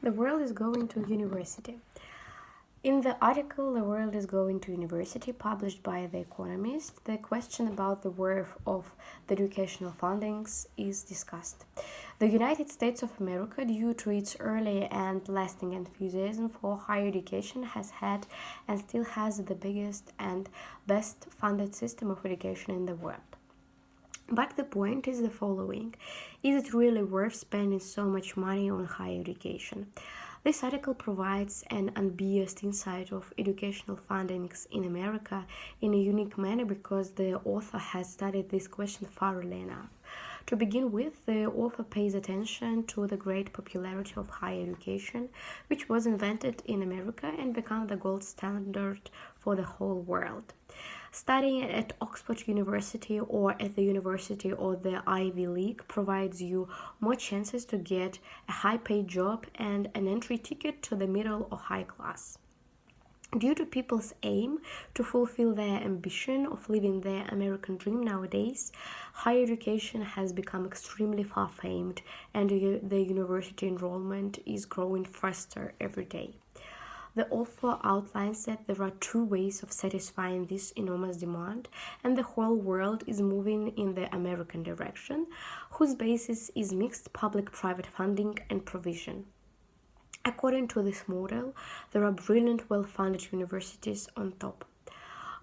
The world is going to university. In the article The World is Going to University, published by The Economist, the question about the worth of the educational fundings is discussed. The United States of America, due to its early and lasting enthusiasm for higher education, has had and still has the biggest and best funded system of education in the world. But the point is the following: is it really worth spending so much money on higher education? This article provides an unbiased insight of educational fundings in America in a unique manner because the author has studied this question thoroughly enough. To begin with, the author pays attention to the great popularity of higher education, which was invented in America and became the gold standard for the whole world. Studying at Oxford University or at the University or the Ivy League provides you more chances to get a high-paid job and an entry ticket to the middle or high class. Due to people's aim to fulfill their ambition of living their American dream nowadays, higher education has become extremely far-famed and the university enrollment is growing faster every day. The author outlines that there are two ways of satisfying this enormous demand, and the whole world is moving in the American direction, whose basis is mixed public-private funding and provision. According to this model, there are brilliant, well-funded universities on top.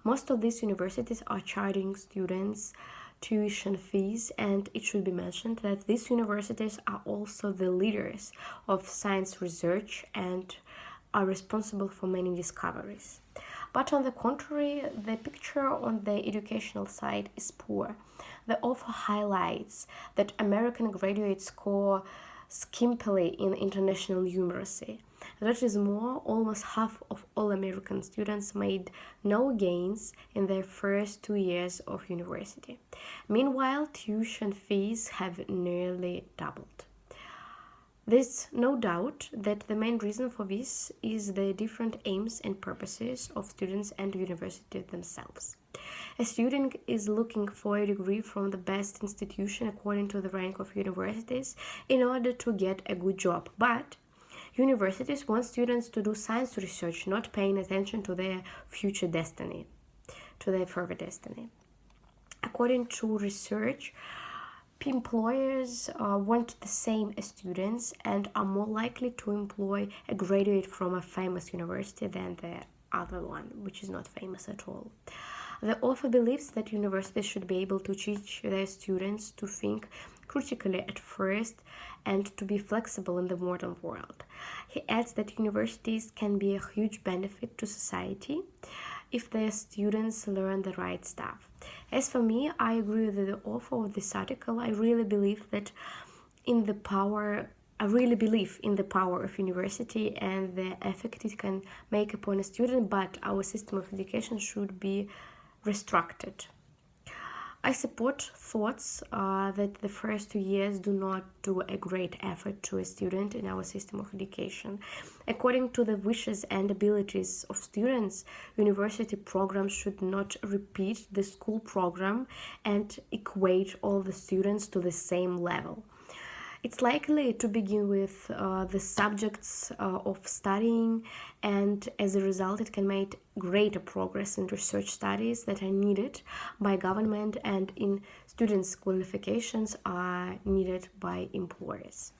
Most of these universities are charging students tuition fees, and it should be mentioned that these universities are also the leaders of science research and are responsible for many discoveries. But on the contrary, the picture on the educational side is poor. The author highlights that American graduates score skimpily in international numeracy. That is more, almost half of all American students made no gains in their first 2 years of university. Meanwhile, tuition fees have nearly doubled. There's no doubt that the main reason for this is the different aims and purposes of students and universities themselves. A student is looking for a degree from the best institution according to the rank of universities in order to get a good job, but universities want students to do science research, not paying attention to their future destiny, to their further destiny. According to research, employers want the same as students and are more likely to employ a graduate from a famous university than the other one, which is not famous at all. The author believes that universities should be able to teach their students to think critically at first and to be flexible in the modern world. He adds that universities can be a huge benefit to society if their students learn the right stuff. As for me, I agree with the author of this article. I really believe in the power of university and the effect it can make upon a student, but our system of education should be restructured. I support thoughts that the first 2 years do not do a great effort to a student in our system of education. According to the wishes and abilities of students, university programs should not repeat the school program and equate all the students to the same level. It's likely to begin with the subjects of studying, and as a result it can make greater progress in research studies that are needed by government and in students' qualifications are needed by employers.